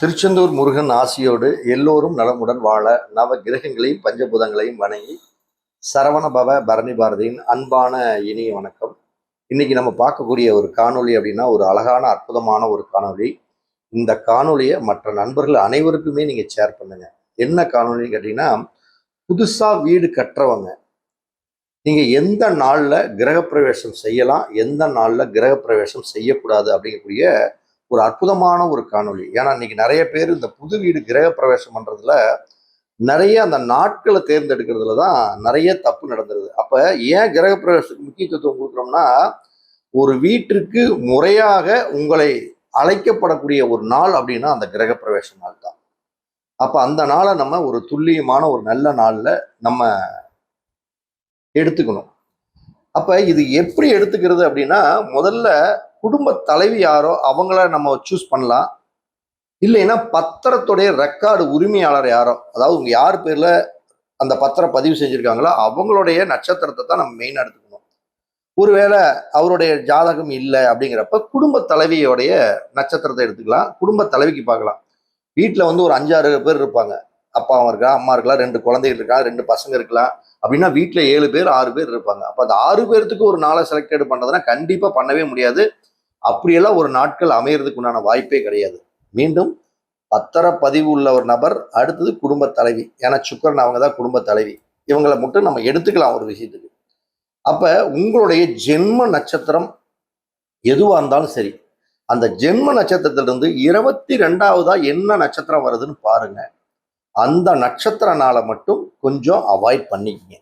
திருச்செந்தூர் முருகன் ஆசியோடு எல்லோரும் நலமுடன் வாழ நவ கிரகங்களையும் பஞ்சபூதங்களையும் வணங்கி சரவண பவ பரணி பாரதியின் அன்பான இனிய வணக்கம். இன்னைக்கு நம்ம பார்க்கக்கூடிய ஒரு காணொளி அப்படின்னா ஒரு அழகான அற்புதமான ஒரு காணொளி. இந்த காணொலியை மற்ற நண்பர்கள் அனைவருக்குமே நீங்க ஷேர் பண்ணுங்க. என்ன காணொலின்னு கேட்டீங்கன்னா, புதுசா வீடு கட்டுறவங்க நீங்க எந்த நாள்ல கிரகப்பிரவேசம் செய்யலாம், எந்த நாள்ல கிரகப்பிரவேசம் செய்யக்கூடாது அப்படிங்கக்கூடிய ஒரு அற்புதமான ஒரு காணொளி. ஏன்னா இன்னைக்கு நிறைய பேர் இந்த புது வீடு கிரகப்பிரவேசம் பண்றதுல நிறைய அந்த நாட்களை தேர்ந்தெடுக்கிறதுல தான் நிறைய தப்பு நடந்துருது. அப்ப ஏன் கிரகப்பிரவேசத்துக்கு முக்கியத்துவம் கொடுக்குறோம்னா, ஒரு வீட்டிற்கு முறையாக உங்களை அழைக்கப்படக்கூடிய ஒரு நாள் அப்படின்னா அந்த கிரகப்பிரவேச நாள் தான். அப்ப அந்த நாளை நம்ம ஒரு துல்லியமான ஒரு நல்ல நாள்ல நம்ம எடுத்துக்கணும். அப்ப இது எப்படி எடுத்துக்கிறது அப்படின்னா, முதல்ல குடும்ப தலைவி யாரோ அவங்கள நம்ம சூஸ் பண்ணலாம். இல்லைன்னா பத்திரத்துடைய ரெக்கார்டு உரிமையாளர் யாரோ, அதாவது உங்க யார் பேர்ல அந்த பத்திரம் பதிவு செஞ்சிருக்காங்களோ அவங்களுடைய நட்சத்திரத்தை தான் நம்ம மெயினா எடுத்துக்கணும். ஒருவேளை அவருடைய ஜாதகம் இல்லை அப்படிங்கிறப்ப குடும்ப தலைவியோடைய நட்சத்திரத்தை எடுத்துக்கலாம். குடும்ப தலைவிக்கு பார்க்கலாம். வீட்டில் வந்து ஒரு 5-6 பேர் இருப்பாங்க. அப்பாவும் இருக்கலாம், அம்மா இருக்கலாம், 2 குழந்தைகள் இருக்கலாம், 2 பசங்க இருக்கலாம். அப்படின்னா வீட்டில் 7 பேர் 6 பேர் இருப்பாங்க. அப்போ அந்த 6 பேர்த்துக்கு ஒரு நாளை செலக்டட் பண்ணுறதுனா கண்டிப்பாக பண்ணவே முடியாது. அப்படியெல்லாம் ஒரு நாட்கள் அமையறதுக்கு உண்டான வாய்ப்பே கிடையாது. மீண்டும் பத்திரப்பதிவு உள்ள ஒரு நபர், அடுத்தது குடும்ப தலைவி. ஏன்னா சுக்கரன் அவங்க தான் குடும்ப தலைவி. இவங்களை மட்டும் நம்ம எடுத்துக்கலாம் ஒரு விஷயத்துக்கு. அப்ப உங்களுடைய ஜென்ம நட்சத்திரம் எதுவா இருந்தாலும் சரி, அந்த ஜென்ம நட்சத்திரத்திலிருந்து 22வதா என்ன நட்சத்திரம் வருதுன்னு பாருங்க. அந்த நட்சத்திர நாளை மட்டும் கொஞ்சம் அவாய்ட் பண்ணிக்கங்க.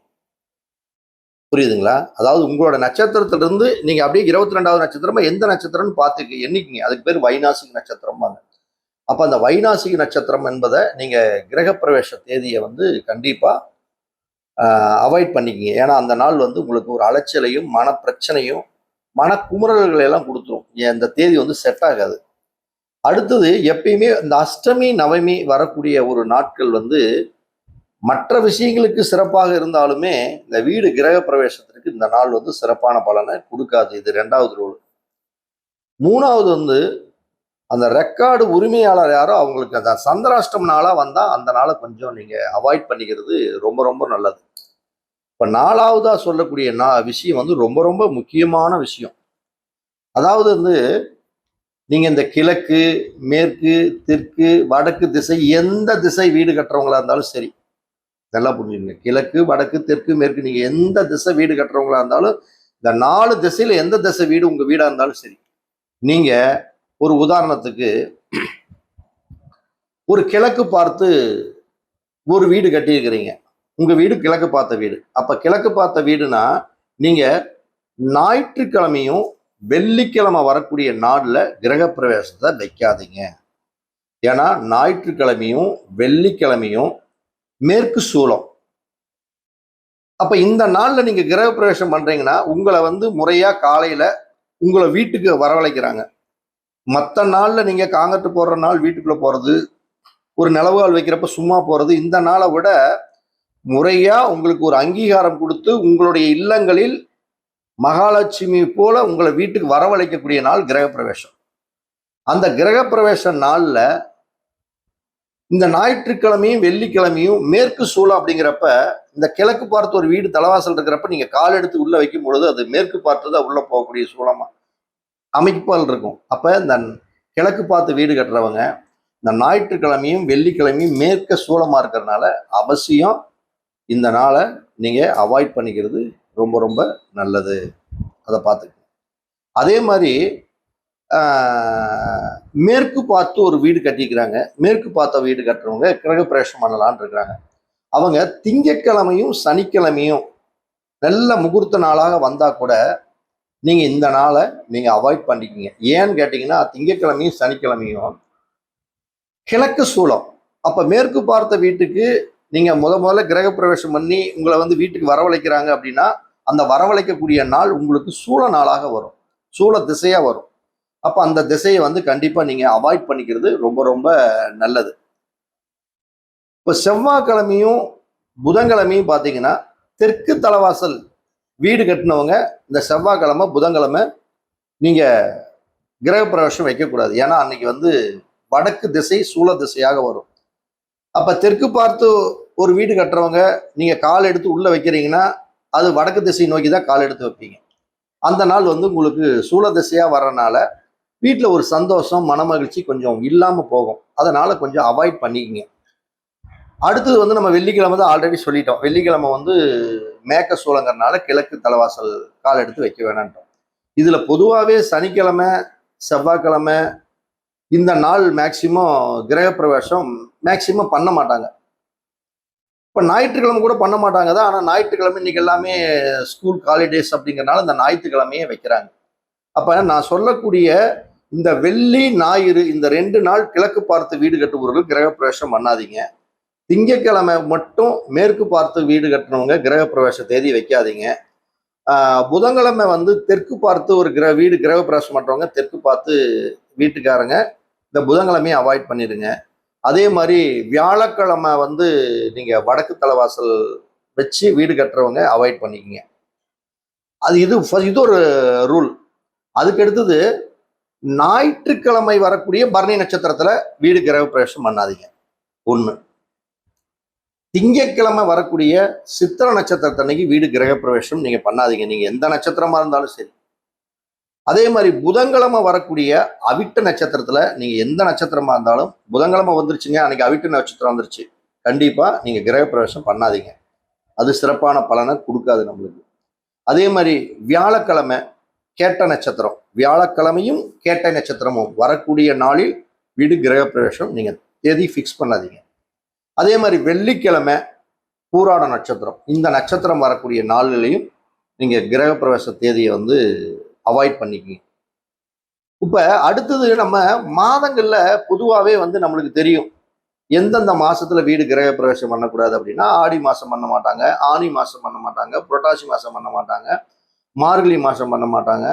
புரியுதுங்களா? அதாவது உங்களோட நட்சத்திரத்திலிருந்து நீங்க அப்படியே 22வது நட்சத்திரமா எந்த நட்சத்திரம்னு பார்த்து எண்ணிக்கங்க. அதுக்கு பேர் வைநாசிக நட்சத்திரம். அப்ப அந்த வைநாசிக நட்சத்திரம் என்பதை நீங்க கிரகப்பிரவேச தேதியை வந்து கண்டிப்பா அவாய்ட் பண்ணிக்கங்க. ஏன்னா அந்த நாள் வந்து உங்களுக்கு ஒரு அலைச்சலையும் மன பிரச்சனையும் மனக்குமுறல்களை எல்லாம் கொடுத்துரும். இந்த தேதி வந்து செட் ஆகாது. அடுத்தது எப்பயுமே இந்த அஷ்டமி நவமி வரக்கூடிய ஒரு நாட்கள் வந்து மற்ற விஷயங்களுக்கு சிறப்பாக இருந்தாலுமே இந்த வீடு கிரகப்பிரவேசத்திற்கு இந்த நாள் வந்து சிறப்பான பலனை கொடுக்காது. இது 2வது ரூல். 3வது வந்து அந்த ரெக்கார்டு உரிமையாளர் யாரோ அவங்களுக்கு அந்த சந்திராஷ்டம் நாளா வந்தா அந்த நாளை கொஞ்சம் நீங்க அவாய்ட் பண்ணிக்கிறது ரொம்ப ரொம்ப நல்லது. இப்ப 4வதா சொல்லக்கூடிய விஷயம் வந்து ரொம்ப ரொம்ப முக்கியமான விஷயம். அதாவது வந்து நீங்க இந்த கிழக்கு, மேற்கு, தெற்கு, வடக்கு திசை எந்த திசை வீடு கட்டுறவங்களா இருந்தாலும் சரி, நல்லா புரிஞ்சுங்க. கிழக்கு, வடக்கு, தெற்கு, மேற்கு நீங்க எந்த திசை வீடு கட்டுறவங்களா இருந்தாலும் இந்த 4 திசையில எந்த திசை வீடு உங்க வீடா இருந்தாலும் சரி, நீங்க ஒரு உதாரணத்துக்கு ஒரு கிழக்கு பார்த்து ஒரு வீடு கட்டியிருக்கிறீங்க. உங்க வீடு கிழக்கு பார்த்த வீடு. அப்ப கிழக்கு பார்த்த வீடுனா நீங்க ஞாயிற்றுக்கிழமையும் வெள்ளிக்கிழமை வரக்கூடிய நாள்ல கிரகப்பிரவேசத்தை வைக்காதீங்க. ஏன்னா ஞாயிற்றுக்கிழமையும் வெள்ளிக்கிழமையும் மேற்கு சூலம். அப்ப இந்த நாள்ல நீங்க கிரகப்பிரவேசம் பண்றீங்கன்னா உங்களை வந்து முறையா காலையில உங்களை வீட்டுக்கு வரவழைக்கிறாங்க. மற்ற நாள்ல நீங்க காங்கட்டு போடுற நாள் வீட்டுக்குள்ள போறது, ஒரு நிலவுகால் வைக்கிறப்ப சும்மா போறது, இந்த நாளை விட முறையா உங்களுக்கு ஒரு அங்கீகாரம் கொடுத்து உங்களுடைய இல்லங்களில் மகாலட்சுமி போல உங்களை வீட்டுக்கு வரவழைக்கக்கூடிய நாள் கிரகப்பிரவேசம். அந்த கிரகப்பிரவேச நாள்ல இந்த ஞாயிற்றுக்கிழமையும் வெள்ளிக்கிழமையும் மேற்கு சூலம் அப்படிங்கிறப்ப இந்த கிழக்கு பார்த்து ஒரு வீடு தலைவாசல் இருக்கிறப்ப நீங்க கால் எடுத்து உள்ள வைக்கும் பொழுது அது மேற்கு பார்த்து தான் உள்ள போகக்கூடிய சூலமா அமைப்பால் இருக்கும். அப்ப இந்த கிழக்கு பார்த்து வீடு கட்டுறவங்க இந்த ஞாயிற்றுக்கிழமையும் வெள்ளிக்கிழமையும் மேற்க சூலமா இருக்கிறதுனால அவசியம் இந்த நாளை நீங்க அவாய்ட் பண்ணிக்கிறது ரொம்ப ரொம்ப நல்லது. அதை பார்த்துக்கணும். அதே மாதிரி மேற்கு பார்த்து ஒரு வீடு கட்டிக்கிறாங்க. மேற்கு பார்த்த வீடு கட்டுறவங்க கிரகப்பிரவேசம் பண்ணலான்னு இருக்கிறாங்க. அவங்க திங்கட்கிழமையும் சனிக்கிழமையும் நல்ல முகூர்த்த நாளாக வந்தா கூட நீங்க இந்த நாளை நீங்க அவாய்ட் பண்ணிக்கிங்க. ஏன்னு கேட்டீங்கன்னா திங்கட்கிழமையும் சனிக்கிழமையும் கிழக்கு சூலம். அப்ப மேற்கு பார்த்த வீட்டுக்கு நீங்க முதல்ல கிரகப்பிரவேசம் பண்ணி உங்களை வந்து வீட்டுக்கு வரவழைக்கிறாங்க அப்படின்னா அந்த வரவழைக்கக்கூடிய நாள் உங்களுக்கு சூழ நாளாக வரும், சூழ திசையா வரும். அப்ப அந்த திசையை வந்து கண்டிப்பா நீங்க அவாய்ட் பண்ணிக்கிறது ரொம்ப ரொம்ப நல்லது. இப்ப செவ்வாய்க்கிழமையும் புதன்கிழமையும் பாத்தீங்கன்னா தெற்கு தலைவாசல் வீடு கட்டினவங்க இந்த செவ்வாய்க்கிழமை புதன்கிழமை நீங்க கிரகப்பிரவேசம் வைக்கக்கூடாது. ஏன்னா அன்னைக்கு வந்து வடக்கு திசை சூல திசையாக வரும். அப்ப தெற்கு பார்த்து ஒரு வீடு கட்டுறவங்க நீங்க கால் எடுத்து உள்ள வைக்கிறீங்கன்னா அது வடக்கு திசை நோக்கி தான் கால் எடுத்து வைப்பீங்க. அந்த நாள் வந்து உங்களுக்கு சூல திசையா வர்றதுனால வீட்டில் ஒரு சந்தோஷம் மனமகிழ்ச்சி கொஞ்சம் இல்லாம போகும். அதனால கொஞ்சம் அவாய்ட் பண்ணிக்கங்க. அடுத்தது வந்து நம்ம வெள்ளிக்கிழமை தான் ஆல்ரெடி சொல்லிட்டோம். வெள்ளிக்கிழமை வந்து மேக்க சூளங்கிறனால கிழக்கு தலைவாசல் கால் எடுத்து வைக்க வேணான்ட்டோம். இதுல பொதுவாகவே சனிக்கிழமை செவ்வாய்க்கிழமை இந்த நாள் மேக்சிமம் கிரகப்பிரவேசம் மேக்சிமம் பண்ண மாட்டாங்க. இப்போ ஞாயிற்றுக்கிழமை கூட பண்ண மாட்டாங்க தான். ஆனால் ஞாயிற்றுக்கிழமை இன்னைக்கு எல்லாமே ஸ்கூல் ஹாலிடேஸ் அப்படிங்கிறனால இந்த ஞாயிற்றுக்கிழமையே வைக்கிறாங்க. அப்போ நான் சொல்லக்கூடிய இந்த வெள்ளி ஞாயிறு இந்த 2 நாள் கிழக்கு பார்த்து வீடு கட்டுபவர்கள் கிரகப்பிரவேசம் பண்ணாதீங்க. திங்கட்கிழமை மட்டும் மேற்கு பார்த்து வீடு கட்டினவங்க கிரகப்பிரவேச தேதி வைக்காதீங்க. புதன்கிழமை வந்து தெற்கு பார்த்து ஒரு வீடு கிரகப்பிரவேசம் பண்ணுறவங்க தெற்கு பார்த்து வீட்டுக்காரங்க இந்த புதன்கிழமையை அவாய்ட் பண்ணிடுங்க. அதே மாதிரி வியாழக்கிழமை வந்து நீங்க வடக்கு தலைவாசல் வச்சு வீடு கட்டுறவங்க அவாய்ட் பண்ணிக்கங்க. அது இது ஒரு ரூல். அதுக்கு அடுத்தது ஞாயிற்றுக்கிழமை வரக்கூடிய பரணி நட்சத்திரத்துல வீடு கிரகப்பிரவேசம் பண்ணாதீங்க. 1. திங்கட்கிழமை வரக்கூடிய சித்திர நட்சத்திரத்தன்னைக்கு வீடு கிரகப்பிரவேசம் நீங்க பண்ணாதீங்க. நீங்க எந்த நட்சத்திரமா இருந்தாலும் சரி. அதே மாதிரி புதன்கிழமை வரக்கூடிய அவிட்ட நட்சத்திரத்துல நீங்க எந்த நட்சத்திரமா இருந்தாலும் புதன்கிழமை வந்துருச்சுங்க, அன்னைக்கு அவிட்ட நட்சத்திரம் வந்துருச்சு, கண்டிப்பா நீங்க கிரகப்பிரவேசம் பண்ணாதீங்க. அது சிறப்பான பலனை கொடுக்காது நம்மளுக்கு. அதே மாதிரி வியாழக்கிழமை கேட்ட நட்சத்திரம், வியாழக்கிழமையும் கேட்ட நட்சத்திரமும் வரக்கூடிய நாளில் வீடு கிரகப்பிரவேசம் நீங்க தேதி ஃபிக்ஸ் பண்ணாதீங்க. அதே மாதிரி வெள்ளிக்கிழமை பூராட நட்சத்திரம், இந்த நட்சத்திரம் வரக்கூடிய நாளிலையும் நீங்க கிரகப்பிரவேச தேதியை வந்து அவாய்ட் பண்ணிக்கிங்க. இப்ப அடுத்தது நம்ம மாதங்கள்ல பொதுவாகவே வந்து நம்மளுக்கு தெரியும் எந்தெந்த மாசத்துல வீடு கிரகப்பிரவேசம் பண்ணக்கூடாது அப்படின்னா, ஆடி மாசம் பண்ண மாட்டாங்க, ஆனி மாசம் பண்ண மாட்டாங்க, புரட்டாசி மாசம் பண்ண மாட்டாங்க, மார்கழி மாசம் பண்ண மாட்டாங்க,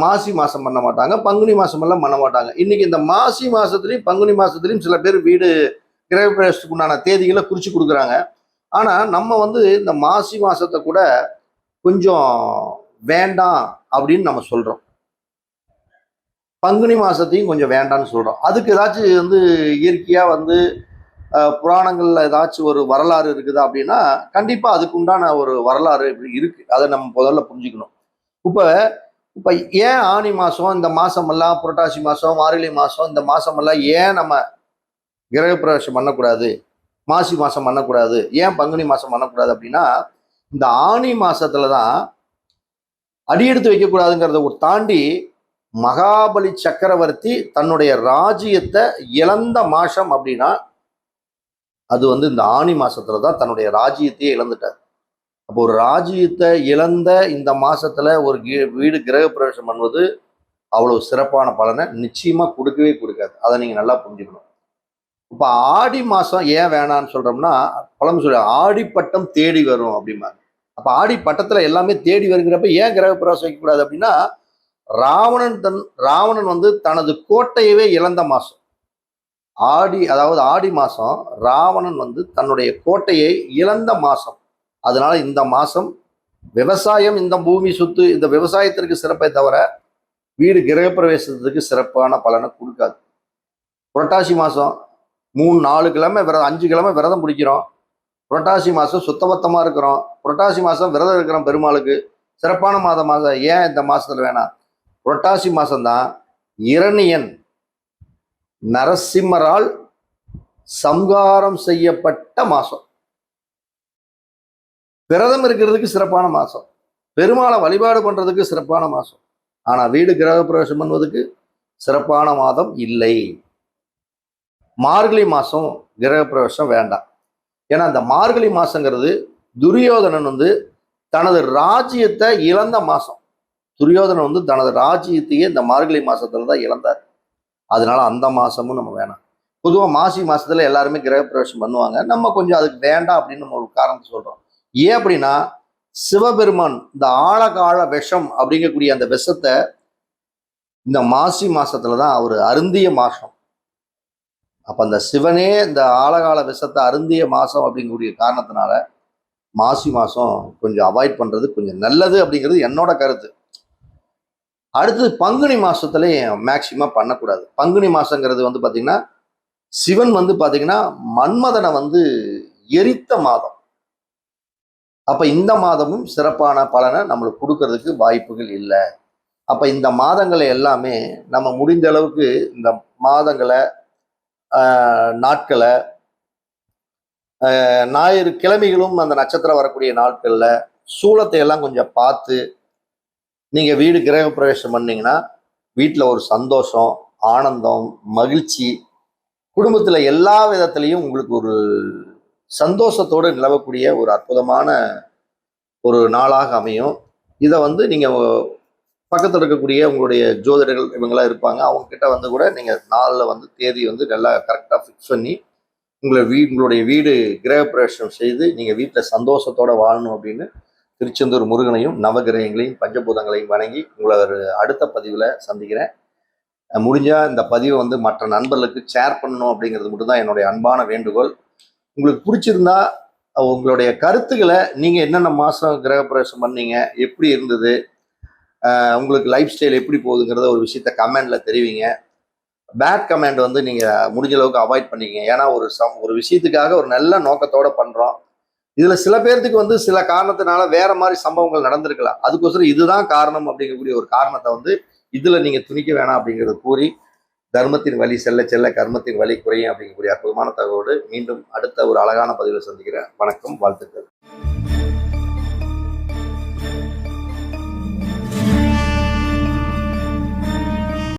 மாசி மாசம் பண்ண மாட்டாங்க, பங்குனி மாசம் எல்லாம் பண்ண மாட்டாங்க. இன்னைக்கு இந்த மாசி மாசத்துலயும் பங்குனி மாசத்துலயும் சில பேர் வீடு கிரகப்பிரவேசத்துக்கு உண்டான தேதிகளை குறிச்சு கொடுக்குறாங்க. ஆனா நம்ம வந்து இந்த மாசி மாசத்தை கூட கொஞ்சம் வேண்டாம் அப்படின்னு நம்ம சொல்றோம். பங்குனி மாசத்தையும் கொஞ்சம் வேண்டாம்னு சொல்றோம். அதுக்கு ஏதாச்சும் வந்து இயற்கையா வந்து புராணங்கள்ல ஏதாச்சும் ஒரு வரலாறு இருக்குதா அப்படின்னா கண்டிப்பா அதுக்கு உண்டான ஒரு வரலாறு இருக்கு. அதை நம்ம முதல்ல புரிஞ்சுக்கணும். இப்ப இப்ப ஏன் ஆனி மாசம் இந்த மாசம் எல்லாம், புரட்டாசி மாசம் மார்கழி மாசம் இந்த மாசம் எல்லாம் ஏன் நம்ம கிரகப்பிரவேசம் பண்ணக்கூடாது, மாசி மாசம் பண்ணக்கூடாது, ஏன் பங்குனி மாசம் பண்ணக்கூடாது அப்படின்னா, இந்த ஆனி மாசத்துலதான் அடியெடுத்து வைக்கக்கூடாதுங்கிறத ஒரு தாண்டி மகாபலி சக்கரவர்த்தி தன்னுடைய ராஜ்யத்தை இழந்த மாசம் அப்படின்னா அது வந்து இந்த ஆனி மாசத்துலதான் தன்னுடைய ராஜ்யத்தையே இழந்துட்டார். அப்போ ஒரு ராஜ்யத்தை இழந்த இந்த மாசத்துல ஒரு வீடு கிரகப்பிரவேசம் பண்ணுவது அவ்வளவு சிறப்பான பலனை நிச்சயமா கொடுக்கவே கொடுக்காது. அதை நீங்க நல்லா புரிஞ்சுக்கணும். இப்ப ஆடி மாசம் ஏன் வேணான்னு சொல்றோம்னா, பழமொழி சொல்ல ஆடிப்பட்டம் தேடி வரும் அப்படிம்பாங்க. அப்ப ஆடி பட்டத்துல எல்லாமே தேடி வருங்கிறப்ப ஏன் கிரகப்பிரவேசம் வைக்கக்கூடாது அப்படின்னா, ராவணன் வந்து தனது கோட்டையவே இழந்த மாசம் ஆடி. அதாவது ஆடி மாசம் ராவணன் வந்து தன்னுடைய கோட்டையை இழந்த மாசம். அதனால இந்த மாசம் விவசாயம், இந்த பூமி சொத்து, இந்த விவசாயத்திற்கு சிறப்பை தவிர வீடு கிரகப்பிரவேசத்துக்கு சிறப்பான பலனை கொடுக்காது. புரட்டாசி மாசம் 3-4 கிழமை 5 கிழமை விரதம் பிடிக்கிறோம். புரட்டாசி மாசம் சுத்தபத்தமா இருக்கிறோம். புரட்டாசி மாசம் விரதம் இருக்கிறோம் பெருமாளுக்கு, சிறப்பான மாதம். ஏன் இந்த மாசத்துல வேணாம்? புரட்டாசி மாசம்தான் இரணியன் நரசிம்மரால் சம்ஹாரம் செய்யப்பட்ட மாசம். விரதம் இருக்கிறதுக்கு சிறப்பான மாசம், பெருமாளை வழிபாடு பண்றதுக்கு சிறப்பான மாசம். ஆனா வீடு கிரகப்பிரவேசம் பண்ணுவதற்கு சிறப்பான மாதம் இல்லை. மார்கழி மாசம் கிரகப்பிரவேசம் வேண்டாம். ஏன்னா அந்த மார்கழி மாசங்கிறது துரியோதனன் வந்து தனது ராஜ்யத்தை இழந்த மாசம். துரியோதனன் வந்து தனது ராஜ்யத்தையே இந்த மார்கழி மாசத்துல தான் இழந்தார். அதனால அந்த மாசமும் நம்ம வேணாம். பொதுவாக மாசி மாசத்துல எல்லாருமே கிரகப்பிரவேசம் பண்ணுவாங்க. நம்ம கொஞ்சம் அதுக்கு வேண்டாம் அப்படின்னு நம்ம ஒரு காரணத்தை சொல்றோம். ஏன் அப்படின்னா, சிவபெருமான் இந்த ஆழகால விஷம் அப்படிங்கக்கூடிய அந்த விஷத்தை இந்த மாசி மாசத்துலதான் அவர் அருந்திய மாசம். அப்ப அந்த சிவனே இந்த ஆழகால விஷத்தை அருந்திய மாசம் அப்படிங்கக்கூடிய காரணத்தினால மாசி மாசம் கொஞ்சம் அவாய்ட் பண்றது கொஞ்சம் நல்லது அப்படிங்கிறது என்னோட கருத்து. அடுத்தது பங்குனி மாசத்துலயும் மேக்சிமம் பண்ணக்கூடாது. பங்குனி மாசங்கிறது வந்து பாத்தீங்கன்னா சிவன் வந்து பாத்தீங்கன்னா மன்மதனை வந்து எரித்த மாதம். அப்ப இந்த மாதமும் சிறப்பான பலனை நம்மளுக்கு கொடுக்கறதுக்கு வாய்ப்புகள் இல்லை. அப்ப இந்த மாதங்களை எல்லாமே நம்ம முடிந்த அளவுக்கு இந்த மாதங்களை நாட்களை ஞாயிறு கிழமைகளும் அந்த நட்சத்திரம் வரக்கூடிய நாட்கள்ல சூலத்தை எல்லாம் கொஞ்சம் பார்த்து நீங்க வீடு கிரக பிரவேசம் பண்ணீங்கன்னா வீட்டுல ஒரு சந்தோஷம், ஆனந்தம், மகிழ்ச்சி, குடும்பத்துல எல்லா விதத்திலையும் உங்களுக்கு ஒரு சந்தோஷத்தோடு நிலவக்கூடிய ஒரு அற்புதமான ஒரு நாளாக அமையும். இதை வந்து நீங்க பக்கத்தில் இருக்கக்கூடிய உங்களுடைய ஜோதிடர்கள் இவங்கெல்லாம் இருப்பாங்க, அவங்க கிட்ட வந்து கூட நீங்க நாளில் வந்து தேதி வந்து நல்லா கரெக்டாக ஃபிக்ஸ் பண்ணி உங்களுடைய வீடு கிரக பிரவேசம் செய்து நீங்க வீட்டில் சந்தோஷத்தோட வாழணும் அப்படின்னு திருச்செந்தூர் முருகனையும் நவகிரகங்களையும் பஞ்சபூதங்களையும் வணங்கி உங்களை ஒரு அடுத்த பதிவில் சந்திக்கிறேன். முடிஞ்சா இந்த பதிவை வந்து மற்ற நண்பர்களுக்கு ஷேர் பண்ணணும் அப்படிங்கிறது மட்டும்தான் என்னுடைய அன்பான வேண்டுகோள். உங்களுக்கு பிடிச்சிருந்தா உங்களுடைய கருத்துக்களை நீங்கள் என்னென்ன மாதம் கிரகப்பிரவேசம் பண்ணீங்க, எப்படி இருந்தது, உங்களுக்கு லைஃப் ஸ்டைல் எப்படி போகுதுங்கிறத ஒரு விஷயத்த கமெண்டில் தெரிவிங்க. பேட் கமெண்ட் வந்து நீங்கள் முடிஞ்ச அளவுக்கு அவாய்ட் பண்ணிக்கங்க. ஏன்னா ஒரு விஷயத்துக்காக ஒரு நல்ல நோக்கத்தோடு பண்ணுறோம். இதில் சில பேர்த்துக்கு வந்து சில காரணத்தினால வேற மாதிரி சம்பவங்கள் நடந்திருக்கலாம். அதுக்கோசரம் இதுதான் காரணம் அப்படிங்கக்கூடிய ஒரு காரணத்தை வந்து இதில் நீங்கள் துணிக்க வேணாம் அப்படிங்கிறத கூறி, தர்மத்தின் வழி செல்ல செல்ல கர்மத்தின் வழி குறையும் அப்படிங்கக்கூடிய அற்புதமான தகவலோடு மீண்டும் அடுத்த ஒரு அழகான பதிவில் சந்திக்கிறேன். வணக்கம், வாழ்த்துக்கள்.